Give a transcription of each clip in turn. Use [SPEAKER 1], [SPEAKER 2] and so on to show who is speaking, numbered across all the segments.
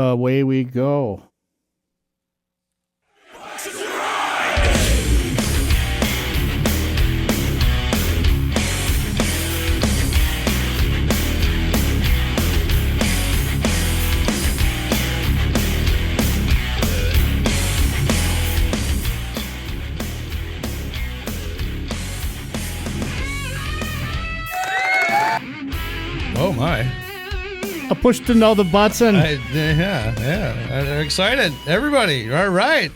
[SPEAKER 1] Away we go.
[SPEAKER 2] Oh, my.
[SPEAKER 1] I pushed all the button.
[SPEAKER 2] Yeah. I'm excited. Everybody. All right.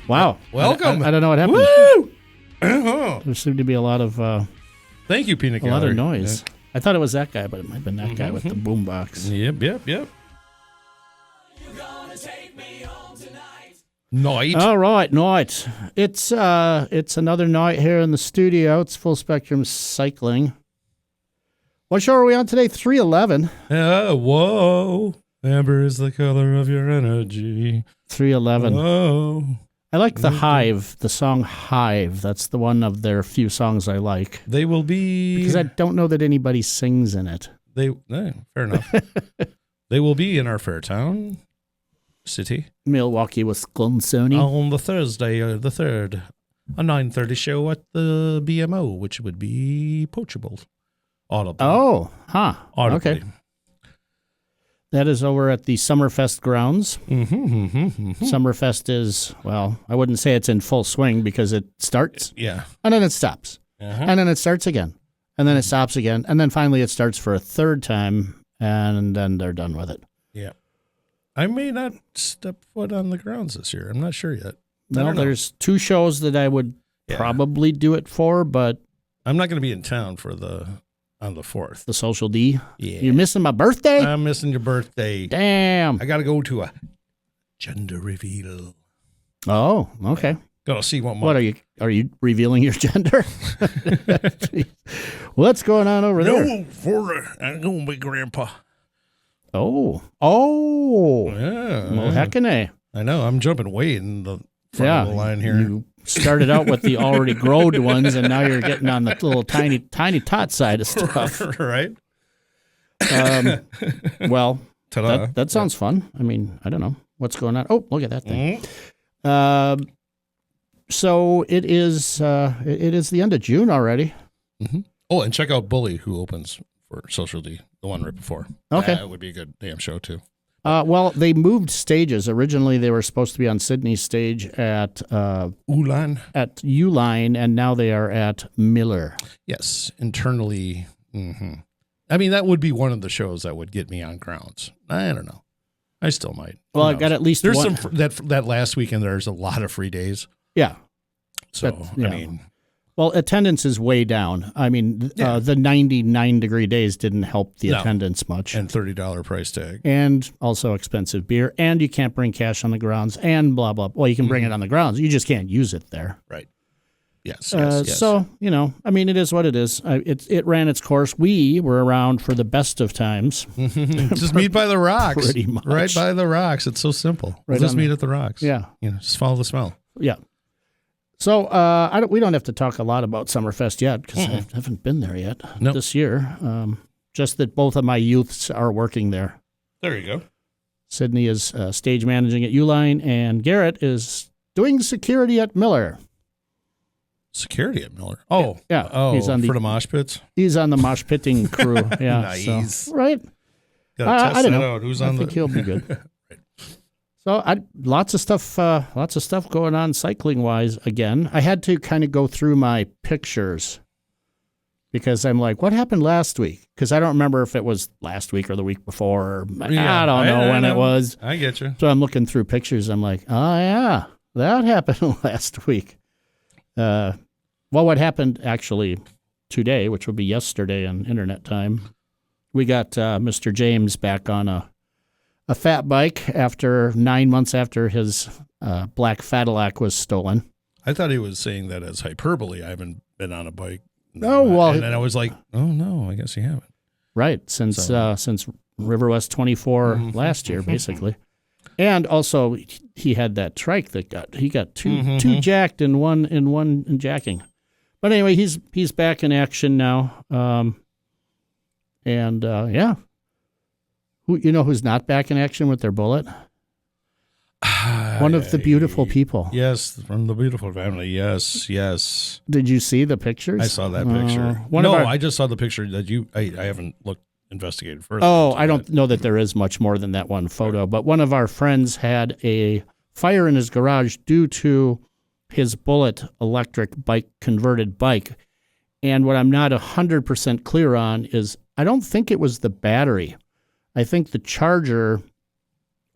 [SPEAKER 1] Wow.
[SPEAKER 2] Welcome.
[SPEAKER 1] I don't know what happened.
[SPEAKER 2] Woo! Uh-huh.
[SPEAKER 1] There seemed to be a lot of
[SPEAKER 2] Thank you, Peanut
[SPEAKER 1] a lot
[SPEAKER 2] Gallery.
[SPEAKER 1] of noise. Yeah. I thought it was that guy, but it might have been that guy with the boombox.
[SPEAKER 2] Yep. Night.
[SPEAKER 1] All right, night. It's another night here in the studio. It's Full Spectrum Cycling. What show are we on today? 311.
[SPEAKER 2] Whoa. Amber is the color of your energy.
[SPEAKER 1] 311.
[SPEAKER 2] Whoa.
[SPEAKER 1] I like the Hive, the song Hive. That's the one of their few songs I like.
[SPEAKER 2] They will be...
[SPEAKER 1] Because I don't know that anybody sings in it.
[SPEAKER 2] Fair enough. They will be in our Fairtown city.
[SPEAKER 1] Milwaukee, Wisconsin.
[SPEAKER 2] On the Thursday, the 3rd. A 9:30 show at the BMO, which would be Poachable. Audibly.
[SPEAKER 1] Oh, huh.
[SPEAKER 2] Audibly.
[SPEAKER 1] Okay. That is over at the Summerfest grounds. Summerfest is, well, I wouldn't say it's in full swing because it starts.
[SPEAKER 2] Yeah.
[SPEAKER 1] And then it stops. And then it starts again. And then it stops again. And then finally it starts for a third time. And then they're done with it.
[SPEAKER 2] Yeah. I may not step foot on the grounds this year. I'm not sure yet.
[SPEAKER 1] Well, there's 2 shows that I would probably do it for, but
[SPEAKER 2] I'm not going to be in town on the 4th.
[SPEAKER 1] The Social D?
[SPEAKER 2] Yeah.
[SPEAKER 1] You're missing my birthday?
[SPEAKER 2] I'm missing your birthday.
[SPEAKER 1] Damn.
[SPEAKER 2] I got to go to a gender reveal.
[SPEAKER 1] Oh, okay.
[SPEAKER 2] Got to see what
[SPEAKER 1] are you revealing your gender? What's going on over there?
[SPEAKER 2] I'm going to be grandpa.
[SPEAKER 1] Oh.
[SPEAKER 2] Yeah.
[SPEAKER 1] Well, heckin'.
[SPEAKER 2] I know. I'm jumping way in the front of the line here.
[SPEAKER 1] You started out with the already growed ones, and now you're getting on the little tiny tot side of stuff.
[SPEAKER 2] Right?
[SPEAKER 1] Well,
[SPEAKER 2] ta-da.
[SPEAKER 1] That sounds fun. I mean, I don't know what's going on. Oh, look at that thing. So it is the end of June already.
[SPEAKER 2] Mm-hmm. Oh, and check out Bully, who opens for Social D, the one right before.
[SPEAKER 1] Okay.
[SPEAKER 2] That would be a good damn show, too.
[SPEAKER 1] Well, they moved stages. Originally, they were supposed to be on Sydney's stage at
[SPEAKER 2] Uline,
[SPEAKER 1] and now they are at Miller.
[SPEAKER 2] Yes, internally. Mm-hmm. I mean, that would be one of the shows that would get me on grounds. I don't know. I still might.
[SPEAKER 1] Well, I got at least
[SPEAKER 2] there's
[SPEAKER 1] one.
[SPEAKER 2] that last weekend. There's a lot of free days.
[SPEAKER 1] Yeah.
[SPEAKER 2] So I mean.
[SPEAKER 1] Well, attendance is way down. I mean, the 99-degree days didn't help the attendance much.
[SPEAKER 2] And $30 price tag. And
[SPEAKER 1] also expensive beer. And you can't bring cash on the grounds and blah, blah. Well, you can bring it on the grounds. You just can't use it there.
[SPEAKER 2] Right. Yes.
[SPEAKER 1] So, I mean, it is what it is. It ran its course. We were around for the best of times.
[SPEAKER 2] Just meet by the rocks.
[SPEAKER 1] Pretty much.
[SPEAKER 2] Right by the rocks. It's so simple.
[SPEAKER 1] Right
[SPEAKER 2] just meet at the rocks.
[SPEAKER 1] Yeah.
[SPEAKER 2] Just follow the smell.
[SPEAKER 1] Yeah. So we don't have to talk a lot about Summerfest yet because I haven't been there yet this year. Just that both of my youths are working there.
[SPEAKER 2] There you go.
[SPEAKER 1] Sydney is stage managing at Uline, and Garrett is doing security at Miller.
[SPEAKER 2] Security at Miller? Oh.
[SPEAKER 1] Yeah.
[SPEAKER 2] Oh, for the mosh pits?
[SPEAKER 1] He's on the mosh pitting crew. Yeah.
[SPEAKER 2] Nice.
[SPEAKER 1] So, right?
[SPEAKER 2] I don't know.
[SPEAKER 1] Who's on I think he'll be good. Right. So lots of stuff going on cycling wise again. I had to kind of go through my pictures because I'm like, what happened last week? Because I don't remember if it was last week or the week before. Or, I don't know when it was.
[SPEAKER 2] I get you.
[SPEAKER 1] So I'm looking through pictures. I'm like, oh yeah, that happened last week. Well, what happened actually today, which would be yesterday in internet time, we got Mr. James back on a fat bike after 9 months after his black Cadillac was stolen.
[SPEAKER 2] I thought he was saying that as hyperbole. I haven't been on a bike.
[SPEAKER 1] Oh, well.
[SPEAKER 2] And then I was like, oh, no, I guess you haven't.
[SPEAKER 1] Right, since River West 24 last year, basically. And also, he had that trike that he got two jacked in one jacking. But anyway, he's back in action now. Yeah. Who's not back in action with their bullet? One of the beautiful people.
[SPEAKER 2] Yes, from the beautiful family. Yes.
[SPEAKER 1] Did you see the pictures?
[SPEAKER 2] I saw that picture. I just saw the picture that I haven't investigated further.
[SPEAKER 1] Oh, I don't know that there is much more than that one photo, but one of our friends had a fire in his garage due to his Bullet electric bike, converted bike. And what I'm not 100% clear on is I don't think it was the battery. I think the charger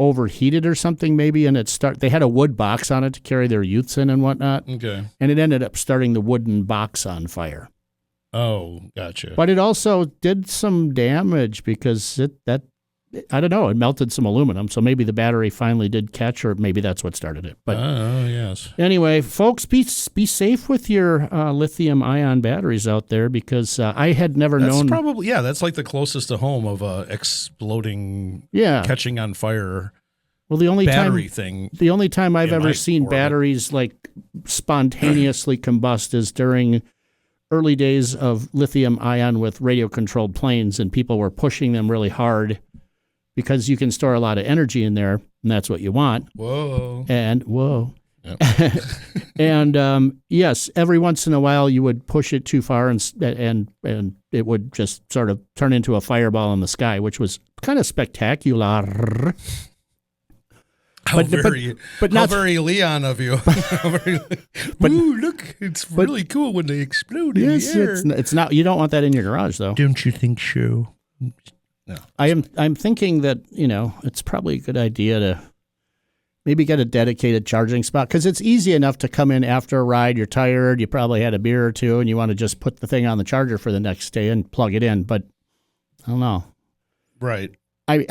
[SPEAKER 1] overheated or something maybe, and they had a wood box on it to carry their youths in and whatnot. Okay. And it ended up starting the wooden box on fire.
[SPEAKER 2] Oh, gotcha.
[SPEAKER 1] But it also did some damage because I don't know, it melted some aluminum, so maybe the battery finally did catch, or maybe that's what started it. But
[SPEAKER 2] yes.
[SPEAKER 1] Anyway, folks, be safe with your lithium-ion batteries out there, because I had never known.
[SPEAKER 2] That's like the closest to home of exploding, catching on fire.
[SPEAKER 1] Well, the only time I've ever seen
[SPEAKER 2] orbit.
[SPEAKER 1] batteries like spontaneously combust is during early days of lithium-ion with radio-controlled planes, and people were pushing them really hard, because you can store a lot of energy in there, and that's what you want.
[SPEAKER 2] Whoa.
[SPEAKER 1] Yep. And yes, every once in a while you would push it too far, and it would just sort of turn into a fireball in the sky, which was kind of spectacular.
[SPEAKER 2] How very Leon of you. Ooh, look, it's really cool when they explode in the air.
[SPEAKER 1] It's not. You don't want that in your garage, though.
[SPEAKER 2] Don't you think so? No.
[SPEAKER 1] I'm thinking that, it's probably a good idea to maybe get a dedicated charging spot, because it's easy enough to come in after a ride. You're tired. You probably had a beer or two, and you want to just put the thing on the charger for the next day and plug it in. But I don't know.
[SPEAKER 2] Right.
[SPEAKER 1] It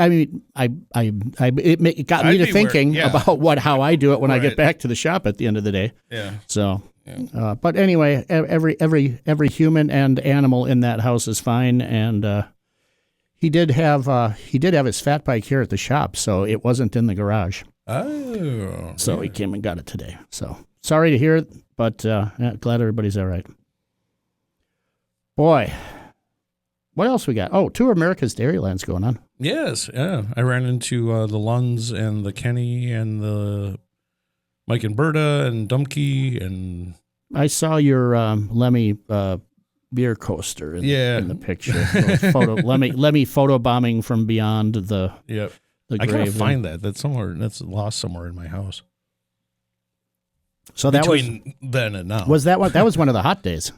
[SPEAKER 1] got me to thinking about how I do it when I get back to the shop at the end of the day.
[SPEAKER 2] Yeah.
[SPEAKER 1] So, but anyway, every human and animal in that house is fine, and he did have his fat bike here at the shop, so it wasn't in the garage.
[SPEAKER 2] Oh.
[SPEAKER 1] So he came and got it today. So sorry to hear it, but glad everybody's all right. Boy, what else we got? Oh, Tour America's Dairyland's going on.
[SPEAKER 2] Yes, yeah. I ran into the Lunds and the Kenny and the Mike and Berta and Dumpke, and
[SPEAKER 1] I saw your Lemmy beer coaster in the picture. Lemmy photo bombing from beyond the grave.
[SPEAKER 2] I gotta find that. That's lost somewhere in my house.
[SPEAKER 1] So
[SPEAKER 2] between then and now.
[SPEAKER 1] Was that what? That was one of the hot days.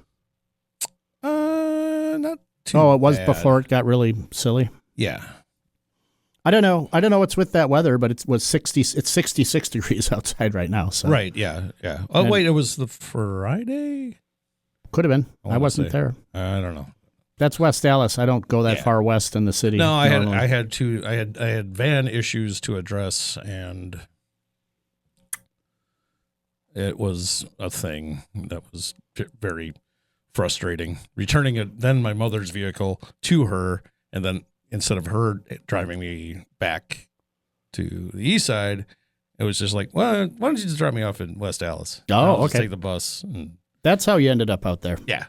[SPEAKER 2] Not too.
[SPEAKER 1] Oh, it was
[SPEAKER 2] bad.
[SPEAKER 1] before it got really silly.
[SPEAKER 2] Yeah.
[SPEAKER 1] I don't know what's with that weather, but it's 66 degrees outside right now. So.
[SPEAKER 2] Right, yeah. Oh, wait, it was the Friday?
[SPEAKER 1] Could have been. I wasn't there.
[SPEAKER 2] I don't know.
[SPEAKER 1] That's West Dallas. I don't go that far west in the city.
[SPEAKER 2] No, I had van issues to address, and it was a thing that was very frustrating. Returning then my mother's vehicle to her, and then instead of her driving me back to the east side, it was just like, well, why don't you just drop me off in West Dallas?
[SPEAKER 1] Oh, okay.
[SPEAKER 2] Take the bus.
[SPEAKER 1] That's how you ended up out there.
[SPEAKER 2] Yeah.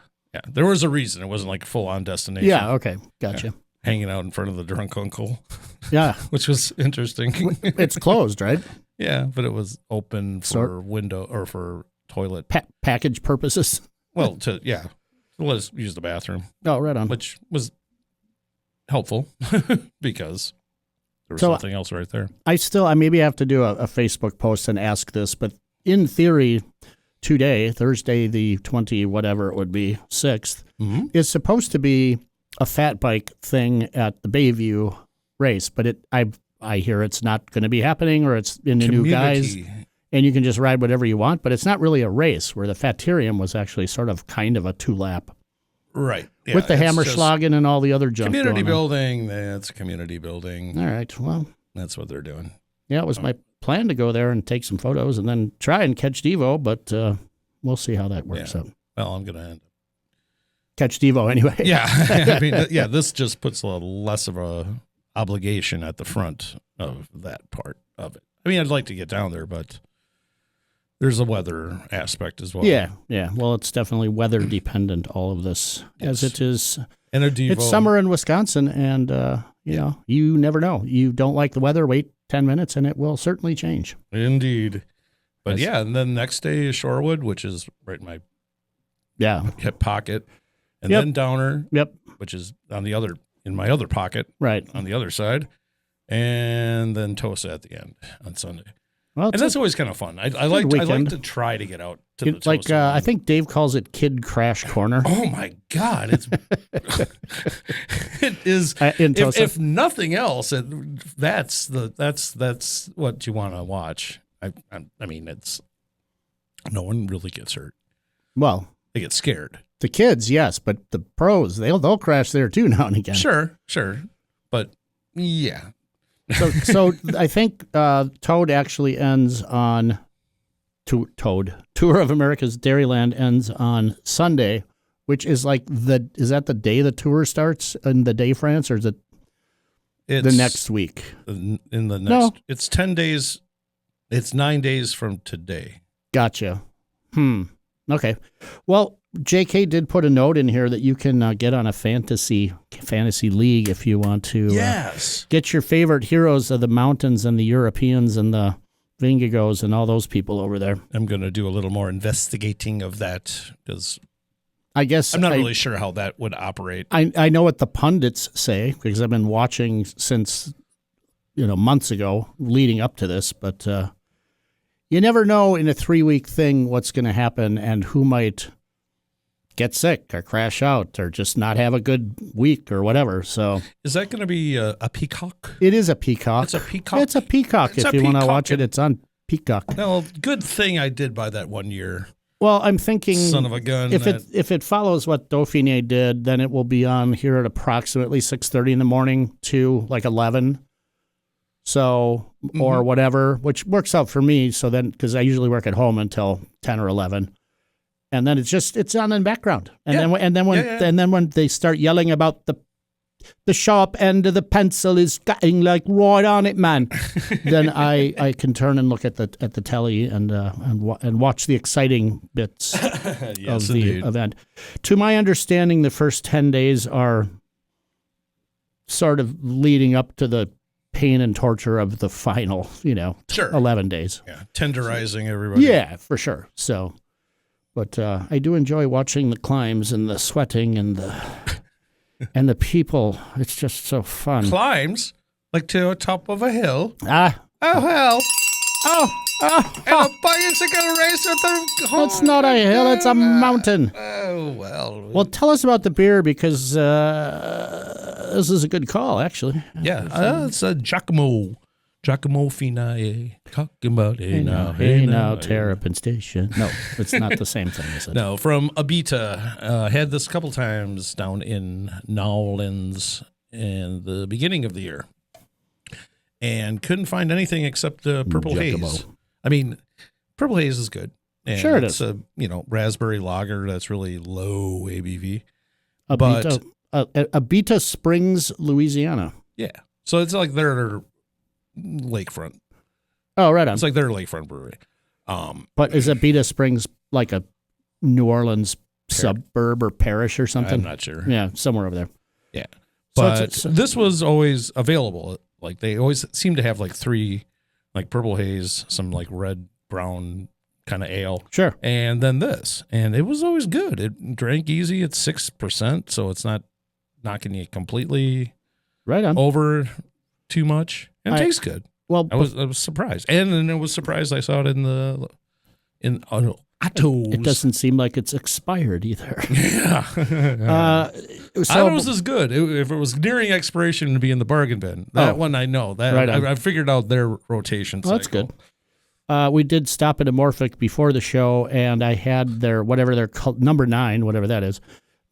[SPEAKER 2] There was a reason. It wasn't like full-on destination.
[SPEAKER 1] Yeah, okay. Gotcha.
[SPEAKER 2] Yeah. Hanging out in front of the drunk uncle.
[SPEAKER 1] Yeah.
[SPEAKER 2] Which was interesting.
[SPEAKER 1] It's closed, right?
[SPEAKER 2] Yeah, but it was open for window or for toilet.
[SPEAKER 1] Package purposes?
[SPEAKER 2] Well, let us use the bathroom.
[SPEAKER 1] Oh, right on.
[SPEAKER 2] Which was helpful because there was something else right there.
[SPEAKER 1] I maybe have to do a Facebook post and ask this, but in theory, today, Thursday, the 20, whatever it would be, 6th, is supposed to be a fat bike thing at the Bayview race, but I hear it's not going to be happening, or it's in the new guys, and you can just ride whatever you want, but it's not really a race, where the Fatarium was actually sort of kind of a 2-lap.
[SPEAKER 2] Right. Yeah,
[SPEAKER 1] with the Hammerschlagen and all the other junk
[SPEAKER 2] community building. That's community building.
[SPEAKER 1] All right. Well,
[SPEAKER 2] that's what they're doing.
[SPEAKER 1] Yeah, it was my plan to go there and take some photos and then try and catch Devo, but we'll see how that works out.
[SPEAKER 2] Well, I'm going to end up
[SPEAKER 1] catch Devo anyway.
[SPEAKER 2] Yeah. I mean, this just puts a little less of a obligation at the front of that part of it. I mean, I'd like to get down there, but there's a weather aspect as well.
[SPEAKER 1] Yeah. Well, it's definitely weather dependent, all of this, as it is.
[SPEAKER 2] And a Devo.
[SPEAKER 1] It's summer in Wisconsin, and You know, you never know. You don't like the weather, wait 10 minutes and it will certainly change.
[SPEAKER 2] Indeed. But and then next day is Shorewood, which is right in my hip pocket. And then Downer, which is in my other pocket,
[SPEAKER 1] right
[SPEAKER 2] on the other side. And then Tosa at the end on Sunday.
[SPEAKER 1] Well,
[SPEAKER 2] and that's always kind of fun. I like to try to get out to the Tosa.
[SPEAKER 1] I think Dave calls it Kid Crash Corner.
[SPEAKER 2] Oh my God. It's it is if nothing else, that's what you want to watch. I mean, it's no one really gets hurt.
[SPEAKER 1] Well,
[SPEAKER 2] they get scared.
[SPEAKER 1] The kids, yes, but the pros, they'll crash there too now and again.
[SPEAKER 2] Sure. But yeah.
[SPEAKER 1] So I think Toad actually ends on Tour of America's Dairyland ends on Sunday, which is like is that the day the tour starts in the day France, or is it the next week?
[SPEAKER 2] No. It's 10 days. It's 9 days from today.
[SPEAKER 1] Gotcha. Okay. Well, JK did put a note in here that you can get on a fantasy league if you want to.
[SPEAKER 2] Yes.
[SPEAKER 1] Get your favorite heroes of the mountains and the Europeans and the Vingigos and all those people over there.
[SPEAKER 2] I'm going to do a little more investigating of that because
[SPEAKER 1] I guess
[SPEAKER 2] I'm not really sure how that would operate.
[SPEAKER 1] I know what the pundits say because I've been watching since months ago leading up to this, but you never know in a 3-week thing what's going to happen and who might get sick or crash out or just not have a good week or whatever. So
[SPEAKER 2] is that going to be a peacock?
[SPEAKER 1] It is a peacock.
[SPEAKER 2] It's a peacock.
[SPEAKER 1] It's a peacock. If you want to watch it, it's on Peacock.
[SPEAKER 2] Well, good thing I did buy that 1 year.
[SPEAKER 1] Well, I'm thinking,
[SPEAKER 2] son of a gun.
[SPEAKER 1] If it follows what Dauphiné did, then it will be on here at approximately 6:30 in the morning to like 11. So, or whatever, which works out for me. So then, because I usually work at home until 10 or 11. And then it's on in the background. And then when they start yelling about the sharp end of the pencil is getting like right on it, man, then I can turn and look at the telly and watch the exciting bits of the event. To my understanding, the first 10 days are sort of leading up to the pain and torture of the final, 11 days.
[SPEAKER 2] Yeah, tenderizing everybody.
[SPEAKER 1] Yeah, for sure. So. But I do enjoy watching the climbs and the sweating and the people. It's just so fun.
[SPEAKER 2] Climbs? Like to the top of a hill?
[SPEAKER 1] Oh,
[SPEAKER 2] hell.
[SPEAKER 1] Oh.
[SPEAKER 2] And a bicycle race with the...
[SPEAKER 1] It's not a hill, it's a mountain.
[SPEAKER 2] Oh, well.
[SPEAKER 1] Well, tell us about the beer because this is a good call, actually.
[SPEAKER 2] Yeah, it's a Giacomo Finae, talking about hey
[SPEAKER 1] now, Terrapin Station. No, it's not the same thing, is it?
[SPEAKER 2] No, from Abita. Had this a couple times down in Nowlands in the beginning of the year. And couldn't find anything except Purple Haze. I mean, Purple Haze is good. And
[SPEAKER 1] sure it
[SPEAKER 2] is. It's a raspberry lager that's really low ABV.
[SPEAKER 1] Abita Springs, Louisiana.
[SPEAKER 2] Yeah. So it's like their lakefront.
[SPEAKER 1] Oh, right on.
[SPEAKER 2] It's like their lakefront brewery.
[SPEAKER 1] But is Abita Springs like a New Orleans suburb or parish or something?
[SPEAKER 2] I'm not sure.
[SPEAKER 1] Yeah, somewhere over there.
[SPEAKER 2] Yeah. But this was always available. Like they always seem to have like 3, like Purple Haze, some like red, brown kind of ale.
[SPEAKER 1] Sure.
[SPEAKER 2] And then this. And it was always good. It drank easy. It's 6%, so it's not knocking you completely
[SPEAKER 1] right on
[SPEAKER 2] over too much. And it tastes good.
[SPEAKER 1] Well,
[SPEAKER 2] I was surprised. And then I was surprised I saw it in Attos.
[SPEAKER 1] It doesn't seem like it's expired either.
[SPEAKER 2] Yeah. I thought it was as good. If it was nearing expiration, it'd be in the bargain bin. That one I know. That right I figured out their rotation cycle.
[SPEAKER 1] That's good. We did stop at Amorphic before the show, and I had their number 9, whatever that is,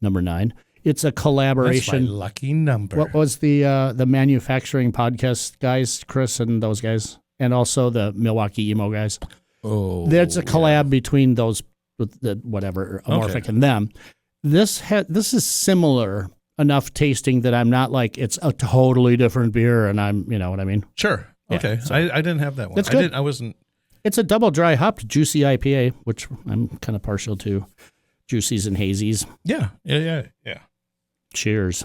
[SPEAKER 1] number 9. It's a collaboration.
[SPEAKER 2] That's my lucky number.
[SPEAKER 1] What was the manufacturing podcast guys, Chris and those guys, and also the Milwaukee emo guys?
[SPEAKER 2] Oh,
[SPEAKER 1] there's a collab between those, Amorphic and them. This is similar enough tasting that I'm not like it's a totally different beer, and I'm, you know what I mean?
[SPEAKER 2] Sure. Okay. So I didn't have that one.
[SPEAKER 1] That's good.
[SPEAKER 2] I wasn't.
[SPEAKER 1] It's a double dry hopped juicy IPA, which I'm kind of partial to, juicies and hazies.
[SPEAKER 2] Yeah.
[SPEAKER 1] Cheers.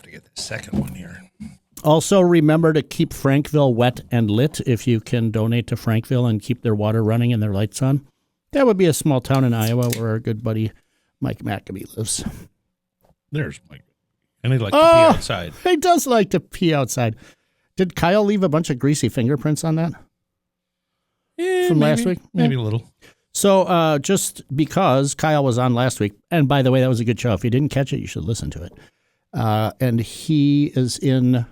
[SPEAKER 2] to get the second one here.
[SPEAKER 1] Also, remember to keep Frankville wet and lit if you can donate to Frankville and keep their water running and their lights on. That would be a small town in Iowa where our good buddy Mike McAbee lives.
[SPEAKER 2] There's Mike. And he likes to pee outside.
[SPEAKER 1] He does like to pee outside. Did Kyle leave a bunch of greasy fingerprints on that? From last week?
[SPEAKER 2] Maybe a little.
[SPEAKER 1] So just because Kyle was on last week, and by the way, that was a good show. If you didn't catch it, you should listen to it. And he is in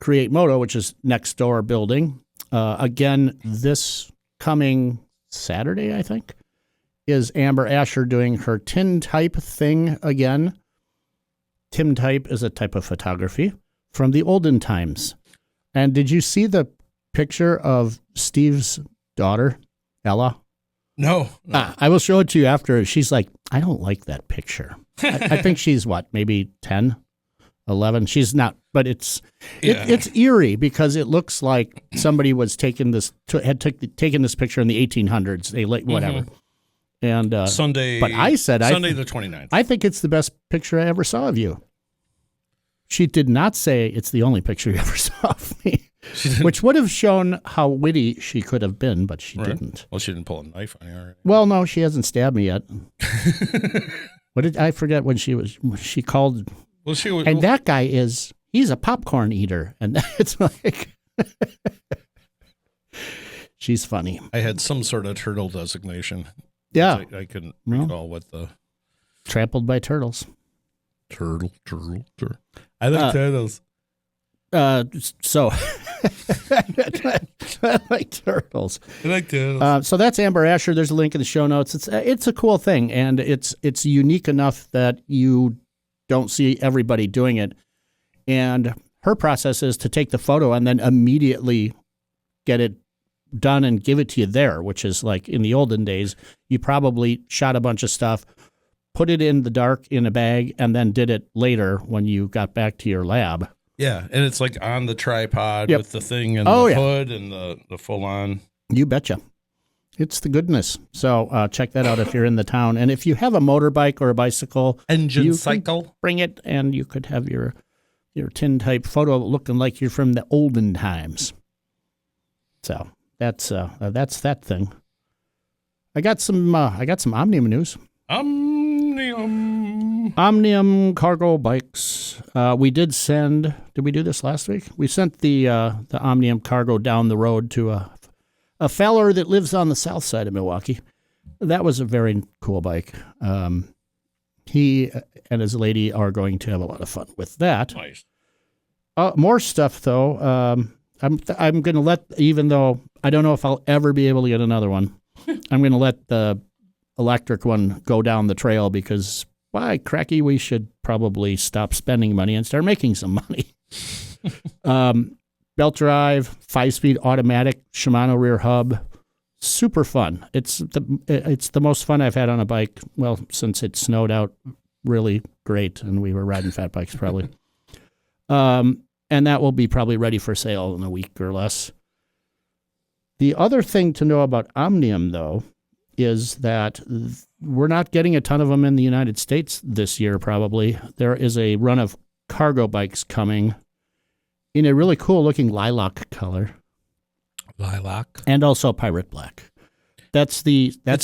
[SPEAKER 1] Create Moto, which is next door building. Again, this coming Saturday, I think, is Amber Asher doing her Tintype thing again. Tintype is a type of photography from the olden times. And did you see the picture of Steve's daughter, Ella?
[SPEAKER 2] No.
[SPEAKER 1] I will show it to you after. She's like, I don't like that picture. I think she's maybe 10, 11. She's not, but it's eerie because it looks like somebody was taking this taken this picture in the 1800s. They whatever. Mm-hmm. And
[SPEAKER 2] Sunday.
[SPEAKER 1] But I said
[SPEAKER 2] Sunday the 29th.
[SPEAKER 1] I think it's the best picture I ever saw of you. She did not say it's the only picture you ever saw of me, which would have shown how witty she could have been, but she didn't.
[SPEAKER 2] Well, she didn't pull a knife on you.
[SPEAKER 1] Well, no, she hasn't stabbed me yet. What did I forget when she called?
[SPEAKER 2] Well, she was,
[SPEAKER 1] and that guy he's a popcorn eater, and it's like she's funny.
[SPEAKER 2] I had some sort of turtle designation.
[SPEAKER 1] Yeah,
[SPEAKER 2] I couldn't recall what the
[SPEAKER 1] trampled by turtles.
[SPEAKER 2] Turtle. I like turtles.
[SPEAKER 1] So I like turtles.
[SPEAKER 2] I like turtles.
[SPEAKER 1] So that's Amber Asher. There's a link in the show notes. It's a cool thing, and it's unique enough that you don't see everybody doing it. And her process is to take the photo and then immediately get it done and give it to you there, which is like in the olden days, you probably shot a bunch of stuff, put it in the dark in a bag, and then did it later when you got back to your lab.
[SPEAKER 2] Yeah, and it's like on the tripod with the thing and the hood and the full-on.
[SPEAKER 1] You betcha. It's the goodness. So check that out if you're in the town. And if you have a motorbike or a bicycle,
[SPEAKER 2] engine cycle,
[SPEAKER 1] bring it, and you could have your Tintype photo looking like you're from the olden times. So that's that thing. I got some Omnium news. Omnium Cargo bikes. We did send. Did we do this last week? We sent the Omnium Cargo down the road to a feller that lives on the south side of Milwaukee. That was a very cool bike. He and his lady are going to have a lot of fun with that.
[SPEAKER 2] Nice.
[SPEAKER 1] More stuff though. I'm going to let, even though I don't know if I'll ever be able to get another one, I'm going to let the electric one go down the trail because, why, cracky, we should probably stop spending money and start making some money. Belt drive, 5-speed automatic, Shimano rear hub, super fun. It's the most fun I've had on a bike, well, since it snowed out really great and we were riding fat bikes probably. And that will be probably ready for sale in a week or less. The other thing to know about Omnium, though, is that we're not getting a ton of them in the United States this year, probably. There is a run of cargo bikes coming in a really cool-looking lilac color.
[SPEAKER 2] Lilac?
[SPEAKER 1] And also pirate black. That's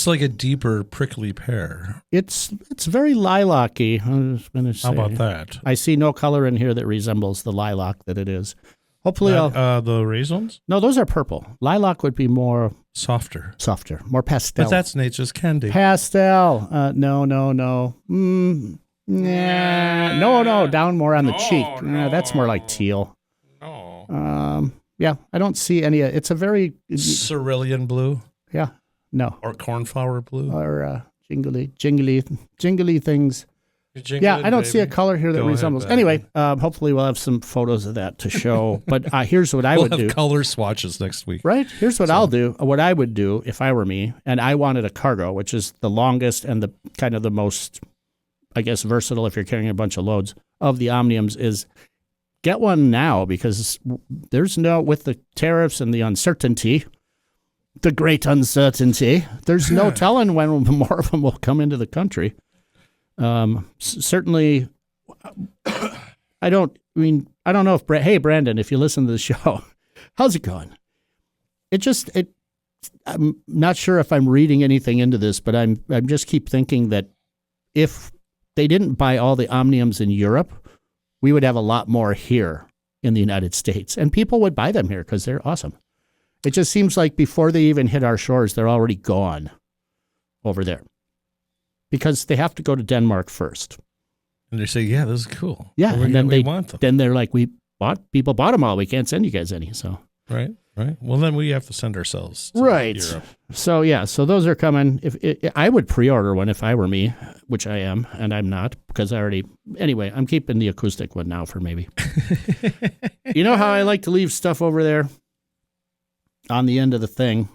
[SPEAKER 2] like a deeper prickly pear.
[SPEAKER 1] It's very lilac-y. I was going to say.
[SPEAKER 2] How about that?
[SPEAKER 1] I see no color in here that resembles the lilac that it is. Hopefully,
[SPEAKER 2] the raisins?
[SPEAKER 1] No, those are purple. Lilac would be more
[SPEAKER 2] softer,
[SPEAKER 1] more pastel.
[SPEAKER 2] But that's nature's candy.
[SPEAKER 1] Pastel. No. Nah. No. Down more on the cheek. That's more like teal.
[SPEAKER 2] No.
[SPEAKER 1] Yeah, I don't see any. It's a very
[SPEAKER 2] cerulean blue.
[SPEAKER 1] Yeah. No.
[SPEAKER 2] Or cornflower blue.
[SPEAKER 1] Or jingly things.
[SPEAKER 2] Yeah,
[SPEAKER 1] I don't see a color here that resembles. Anyway, hopefully we'll have some photos of that to show. But here's what I would do.
[SPEAKER 2] We'll have color swatches next week.
[SPEAKER 1] Right? Here's what I'll do. What I would do if I were me, and I wanted a cargo, which is the longest and the kind of the most, I guess, versatile if you're carrying a bunch of loads of the Omniums, is get one now because there's with the tariffs and the uncertainty, the great uncertainty, there's no telling when more of them will come into the country. Certainly, I don't mean, I don't know if hey Brandon, if you listen to the show, how's it going? I'm not sure if I'm reading anything into this, but I'm just keep thinking that if they didn't buy all the Omniums in Europe, we would have a lot more here in the United States, and people would buy them here because they're awesome. It just seems like before they even hit our shores, they're already gone over there because they have to go to Denmark first.
[SPEAKER 2] And they say, "Yeah, this is cool.
[SPEAKER 1] Yeah,
[SPEAKER 2] and then we want them."
[SPEAKER 1] Then they're like, people bought them all. We can't send you guys any." So
[SPEAKER 2] right. Well, then we have to send ourselves to Europe.
[SPEAKER 1] So yeah, so those are coming. I would pre-order one if I were me, which I am, and I'm not because Anyway, I'm keeping the acoustic one now for maybe. You know how I like to leave stuff over there on the end of the thing.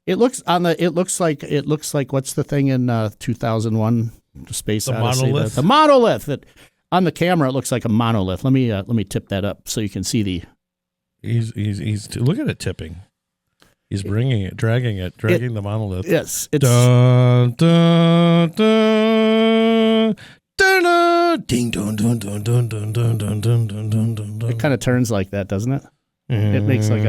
[SPEAKER 1] It looks like what's the thing in 2001? The Space Odyssey.
[SPEAKER 2] Monolith.
[SPEAKER 1] The monolith that on the camera it looks like a monolith. Let me tip that up so you can see the.
[SPEAKER 2] He's look at it tipping. He's dragging the monolith.
[SPEAKER 1] Yes, it's
[SPEAKER 2] dun, dun, dun, dun, dun, ding dun dun dun dun dun dun dun dun dun dun.
[SPEAKER 1] It kind of turns like that, doesn't it? It makes like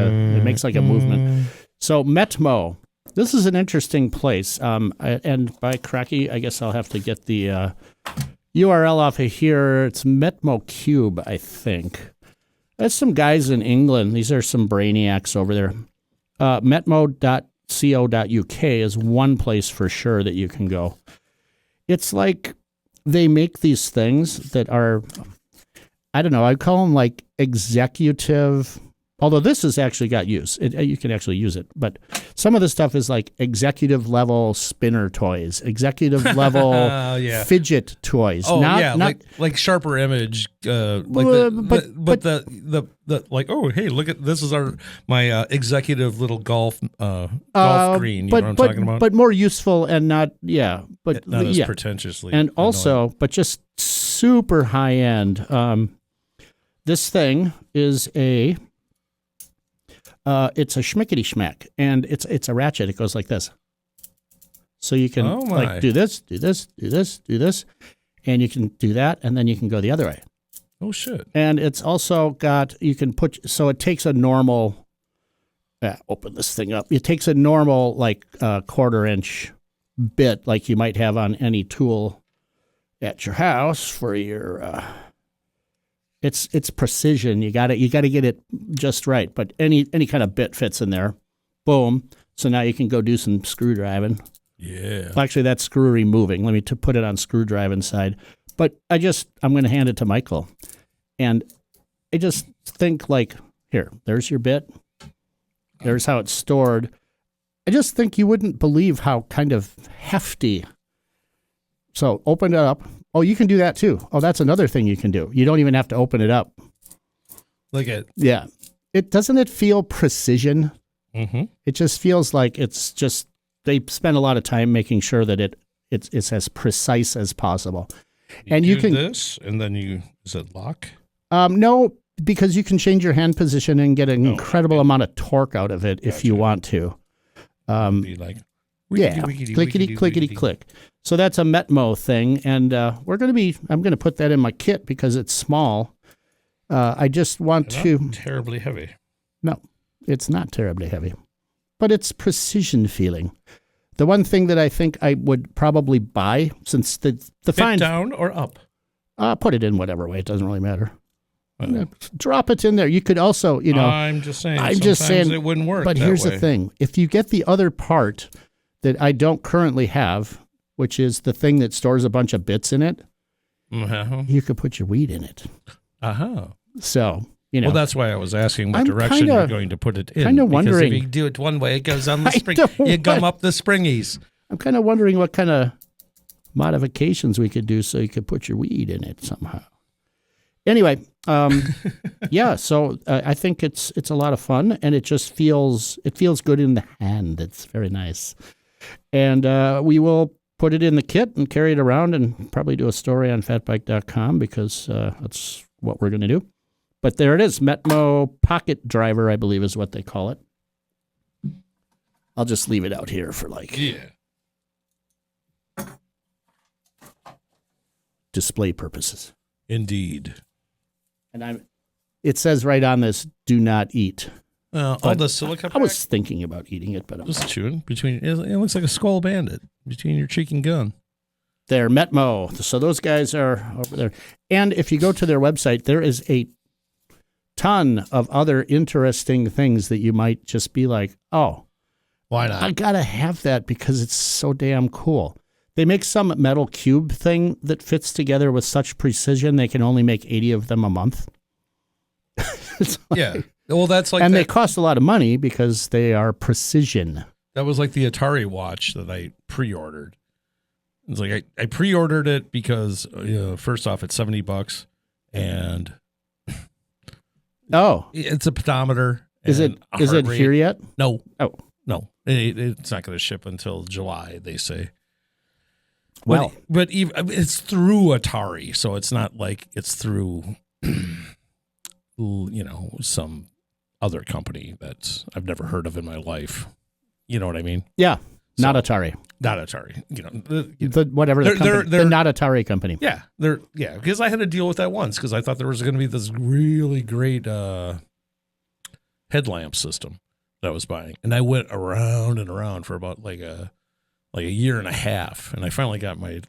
[SPEAKER 1] a movement. So MetMo, this is an interesting place. And by cracky, I guess I'll have to get the URL off of here. It's MetMo Cube, I think. That's some guys in England. These are some brainiacs over there. Metmo.co.uk is one place for sure that you can go. It's like they make these things that are, I don't know, I'd call them like executive, although this has actually got use. You can actually use it. But some of the stuff is like executive level spinner toys, executive level fidget toys.
[SPEAKER 2] Oh, like sharper image. Oh, hey, look at this is my executive little golf green. You know what I'm talking about?
[SPEAKER 1] But more useful and not
[SPEAKER 2] as pretentiously.
[SPEAKER 1] And also, but just super high end. This thing is it's a schmickety schmack, and it's a ratchet. It goes like this. So you can do this, and you can do that, and then you can go the other way.
[SPEAKER 2] Oh, shit.
[SPEAKER 1] And it's also got, so it takes a normal, open this thing up. It takes a normal, like, quarter-inch bit, like you might have on any tool at your house for your, it's precision. You gotta get it just right. But any kind of bit fits in there. Boom. So now you can go do some screwdriving.
[SPEAKER 2] Yeah.
[SPEAKER 1] Well, actually, that's screw removing. Let me put it on screwdriving side. But I'm going to hand it to Michael. And I just think like, here, there's your bit. There's how it's stored. I just think you wouldn't believe how kind of hefty. So open it up. Oh, you can do that too. Oh, that's another thing you can do. You don't even have to open it up.
[SPEAKER 2] Look at it.
[SPEAKER 1] Yeah. Doesn't it feel precision?
[SPEAKER 2] Mm-hmm.
[SPEAKER 1] It just feels like it's just, they spend a lot of time making sure that it's as precise as possible. And you can
[SPEAKER 2] this, and then is it lock?
[SPEAKER 1] No, because you can change your hand position and get an incredible amount of torque out of it if you want to.
[SPEAKER 2] Be like,
[SPEAKER 1] clickety click. So that's a MetMo thing, and I'm going to put that in my kit because it's small. I just want
[SPEAKER 2] not terribly heavy.
[SPEAKER 1] No, it's not terribly heavy, but it's precision feeling. The one thing that I think I would probably buy, since the fine
[SPEAKER 2] down or up,
[SPEAKER 1] put it in whatever way. It doesn't really matter. Drop it in there. You could also,
[SPEAKER 2] I'm just saying. It wouldn't work.
[SPEAKER 1] But here's the thing: if you get the other part that I don't currently have, which is the thing that stores a bunch of bits in it, you could put your weed in it. So.
[SPEAKER 2] Well, that's why I was asking what direction you're going to put it in.
[SPEAKER 1] Kind of wondering.
[SPEAKER 2] Because if you do it one way, it goes on the spring. You gum up the springies. I'm
[SPEAKER 1] kind of wondering what kind of modifications we could do so you could put your weed in it somehow. Anyway, so I think it's a lot of fun, and it just feels good in the hand. It's very nice. And we will put it in the kit and carry it around and probably do a story on fatbike.com because that's what we're going to do. But there it is, MetMo Pocket Driver, I believe is what they call it. I'll just leave it out here for display purposes.
[SPEAKER 2] Indeed.
[SPEAKER 1] And it says right on this, do not eat.
[SPEAKER 2] All the silica.
[SPEAKER 1] I was thinking about eating it, but I'm
[SPEAKER 2] just chewing between. It looks like a skull bandit between your cheek and gun.
[SPEAKER 1] They're MetMo. So those guys are over there. And if you go to their website, there is a ton of other interesting things that you might just be like, oh,
[SPEAKER 2] why not?
[SPEAKER 1] I got to have that because it's so damn cool. They make some metal cube thing that fits together with such precision they can only make 80 of them a month.
[SPEAKER 2] Yeah. Well, that's like,
[SPEAKER 1] and they cost a lot of money because they are precision.
[SPEAKER 2] That was like the Atari watch that I pre-ordered. It's like I pre-ordered it because first off, it's $70, and it's a pedometer.
[SPEAKER 1] Is it here yet?
[SPEAKER 2] No.
[SPEAKER 1] Oh
[SPEAKER 2] no, it's not going to ship until July. They say.
[SPEAKER 1] Well,
[SPEAKER 2] but even, it's through Atari, so it's not like it's through some other company that I've never heard of in my life. You know what I mean?
[SPEAKER 1] Yeah. Not Atari.
[SPEAKER 2] Not Atari.
[SPEAKER 1] The not Atari company.
[SPEAKER 2] Yeah. Because I had to deal with that once because I thought there was going to be this really great headlamp system that I was buying. And I went around and around for about like a year and a half. And I finally got my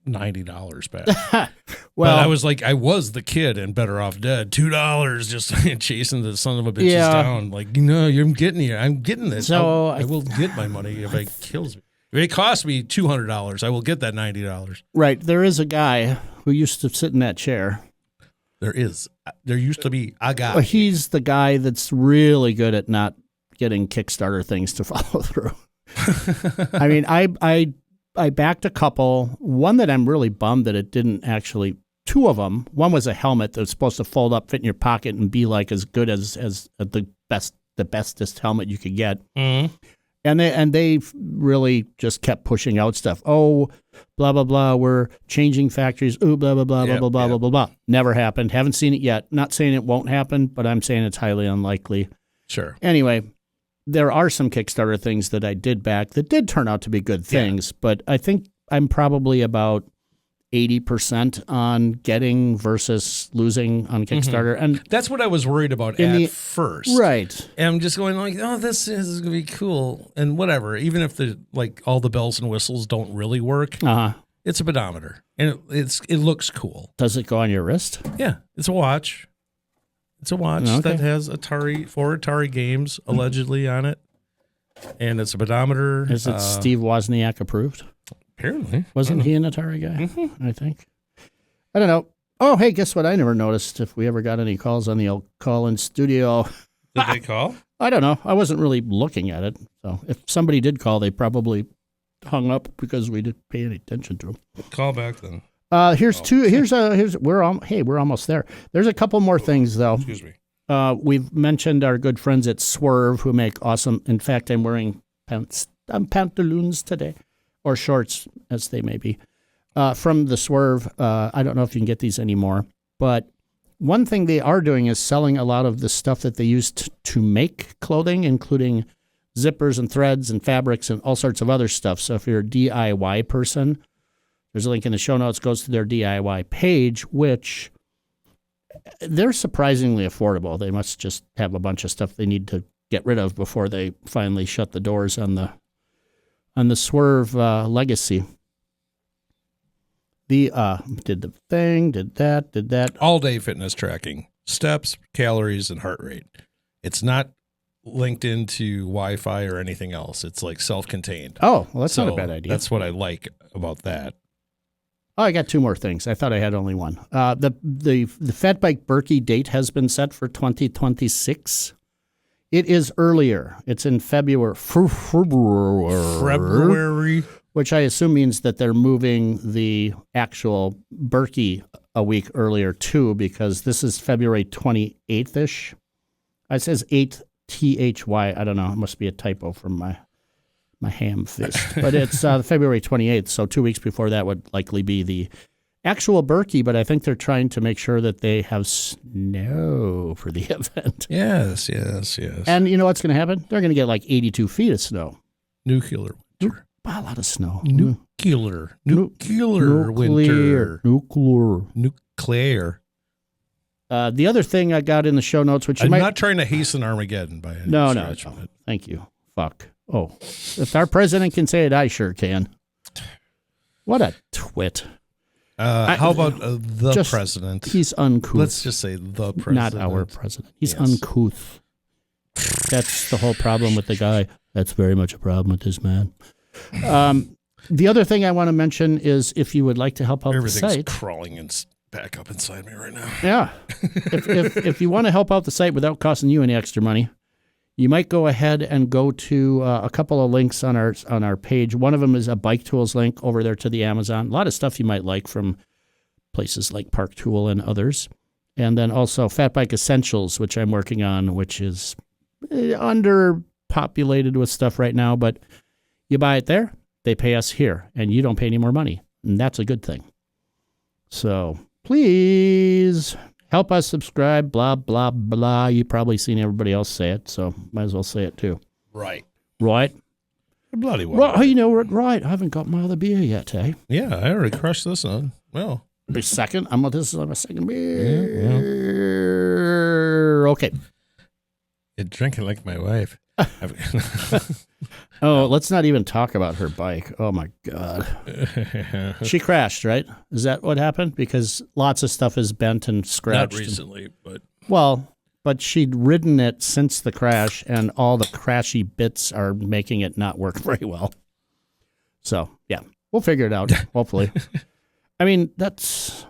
[SPEAKER 2] $90 back.
[SPEAKER 1] Well,
[SPEAKER 2] but I was like, I was the kid and better off dead. $2 just chasing the son of a bitches down. Like, I'm getting here. I'm getting this.
[SPEAKER 1] So
[SPEAKER 2] I will get my money if it kills me. If it costs me $200, I will get that $90.
[SPEAKER 1] Right. There is a guy who used to sit in that chair.
[SPEAKER 2] There used to be a guy.
[SPEAKER 1] Well, he's the guy that's really good at not getting Kickstarter things to follow through. I mean, I backed a couple. One that I'm really bummed that it didn't actually. Two of them. One was a helmet that was supposed to fold up, fit in your pocket, and be like as good as the bestest helmet you could get.
[SPEAKER 2] Mm-hmm.
[SPEAKER 1] And they really just kept pushing out stuff. Oh, blah blah blah. We're changing factories. Ooh, blah blah blah blah blah blah blah blah blah. Never happened. Haven't seen it yet. Not saying it won't happen, but I'm saying it's highly unlikely.
[SPEAKER 2] Sure.
[SPEAKER 1] Anyway. There are some Kickstarter things that I did back that did turn out to be good things, but I think I'm probably about 80% on getting versus losing on Kickstarter. Mm-hmm. And
[SPEAKER 2] that's what I was worried about at first.
[SPEAKER 1] Right.
[SPEAKER 2] And I'm just going like, oh, this is going to be cool and whatever. Even if all the bells and whistles don't really work, it's a pedometer and it looks cool.
[SPEAKER 1] Does it go on your wrist?
[SPEAKER 2] Yeah, it's a watch. It's a watch that has four Atari games allegedly on it, and it's a pedometer.
[SPEAKER 1] Is it Steve Wozniak approved?
[SPEAKER 2] Apparently.
[SPEAKER 1] Wasn't he an Atari guy?
[SPEAKER 2] Mm-hmm.
[SPEAKER 1] I think. I don't know. Oh, hey, guess what? I never noticed if we ever got any calls on the old call-in studio.
[SPEAKER 2] Did they call?
[SPEAKER 1] I don't know. I wasn't really looking at it. So if somebody did call, they probably hung up because we didn't pay any attention to them.
[SPEAKER 2] Call back then.
[SPEAKER 1] We're almost there. There's a couple more things though.
[SPEAKER 2] Excuse me.
[SPEAKER 1] We've mentioned our good friends at Swerve who make awesome. In fact, I'm wearing pantaloons today, or shorts as they may be, from the Swerve. I don't know if you can get these anymore, but one thing they are doing is selling a lot of the stuff that they used to make clothing, including zippers and threads and fabrics and all sorts of other stuff. So if you're a DIY person, there's a link in the show notes, goes to their DIY page, which they're surprisingly affordable. They must just have a bunch of stuff they need to get rid of before they finally shut the doors on the Swerve legacy. Did the thing, did that.
[SPEAKER 2] All day fitness tracking, steps, calories, and heart rate. It's not linked into Wi-Fi or anything else. It's like self-contained.
[SPEAKER 1] Oh, well, that's not a bad idea.
[SPEAKER 2] That's what I like about that.
[SPEAKER 1] Oh, I got two more things. I thought I had only one. The Fatbike Berkey date has been set for 2026. It is earlier. It's in February, which I assume means that they're moving the actual Berkey a week earlier too, because this is February 28th-ish. It says 8 THY. I don't know. It must be a typo from my ham fist. But it's February 28th, so 2 weeks before that would likely be the actual Berkey, but I think they're trying to make sure that they have snow for the event.
[SPEAKER 2] Yes.
[SPEAKER 1] And you know what's going to happen? They're going to get like 82 feet of snow.
[SPEAKER 2] Nuclear winter.
[SPEAKER 1] A lot of snow.
[SPEAKER 2] Nuclear winter.
[SPEAKER 1] Nuclear.
[SPEAKER 2] Nuclear.
[SPEAKER 1] The other thing I got in the show notes, which
[SPEAKER 2] I'm not trying to hasten Armageddon by any stretch.
[SPEAKER 1] No. Thank you. Fuck. Oh, if our president can say it, I sure can. What a twit.
[SPEAKER 2] How about the president?
[SPEAKER 1] He's uncouth.
[SPEAKER 2] Let's just say the president.
[SPEAKER 1] Not our president. He's uncouth. That's the whole problem with the guy. That's very much a problem with this man. The other thing I want to mention is if you would like to help out the site.
[SPEAKER 2] Everything's crawling back up inside me right now.
[SPEAKER 1] Yeah. if you want to help out the site without costing you any extra money, you might go ahead and go to a couple of links on our page. One of them is a bike tools link over there to the Amazon. A lot of stuff you might like from places like Park Tool and others. And then also Fatbike Essentials, which I'm working on, which is underpopulated with stuff right now. But you buy it there, they pay us here, and you don't pay any more money. And that's a good thing. So please help us subscribe, blah, blah, blah. You've probably seen everybody else say it, so might as well say it too.
[SPEAKER 2] Right. Bloody well.
[SPEAKER 1] Right. You know, right. I haven't got my other beer yet, eh?
[SPEAKER 2] Yeah, I already crushed this one. Well.
[SPEAKER 1] This is my second beer. Yeah. Okay.
[SPEAKER 2] You're drinking like my wife.
[SPEAKER 1] Oh, let's not even talk about her bike. Oh, my God. She crashed, right? Is that what happened? Because lots of stuff is bent and scratched.
[SPEAKER 2] Not recently, but...
[SPEAKER 1] Well, but she'd ridden it since the crash, and all the crashy bits are making it not work very well. So, yeah, we'll figure it out, hopefully. I mean, that's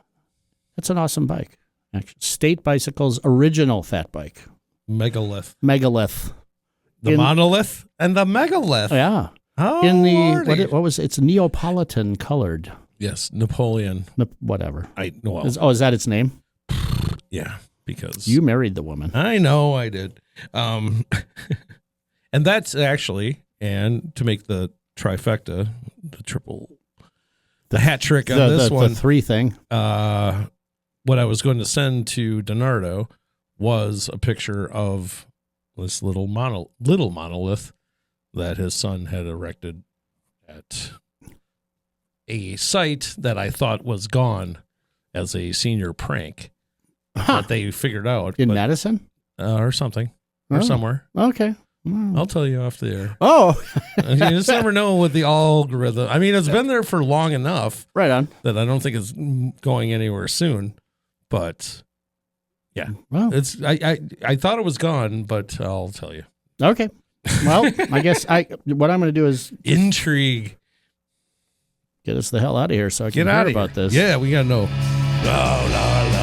[SPEAKER 1] an awesome bike. Actually, State Bicycle's original fat bike.
[SPEAKER 2] Megalith. The monolith and the megalith.
[SPEAKER 1] Yeah.
[SPEAKER 2] Oh,
[SPEAKER 1] in the what was it? It's Neapolitan colored.
[SPEAKER 2] Yes, Napoleon.
[SPEAKER 1] Whatever.
[SPEAKER 2] Is
[SPEAKER 1] that its name?
[SPEAKER 2] Yeah, because
[SPEAKER 1] you married the woman.
[SPEAKER 2] I know I did. And that's actually, and to make the trifecta, the hat trick on this one,
[SPEAKER 1] the three thing.
[SPEAKER 2] What I was going to send to Donardo was a picture of this little monolith that his son had erected at a site that I thought was gone as a senior prank that they figured out.
[SPEAKER 1] In Madison?
[SPEAKER 2] Or something. Or somewhere.
[SPEAKER 1] Okay.
[SPEAKER 2] I'll tell you off the air.
[SPEAKER 1] Oh.
[SPEAKER 2] You just never know with the algorithm. I mean, it's been there for long enough.
[SPEAKER 1] Right on.
[SPEAKER 2] That I don't think it's going anywhere soon. But... yeah,
[SPEAKER 1] well,
[SPEAKER 2] I thought it was gone, but I'll tell you.
[SPEAKER 1] Okay. Well, I guess what I'm going to do is
[SPEAKER 2] intrigue.
[SPEAKER 1] Get us the hell out of here so I can hear about this.
[SPEAKER 2] Yeah, we got to know. La, la, la.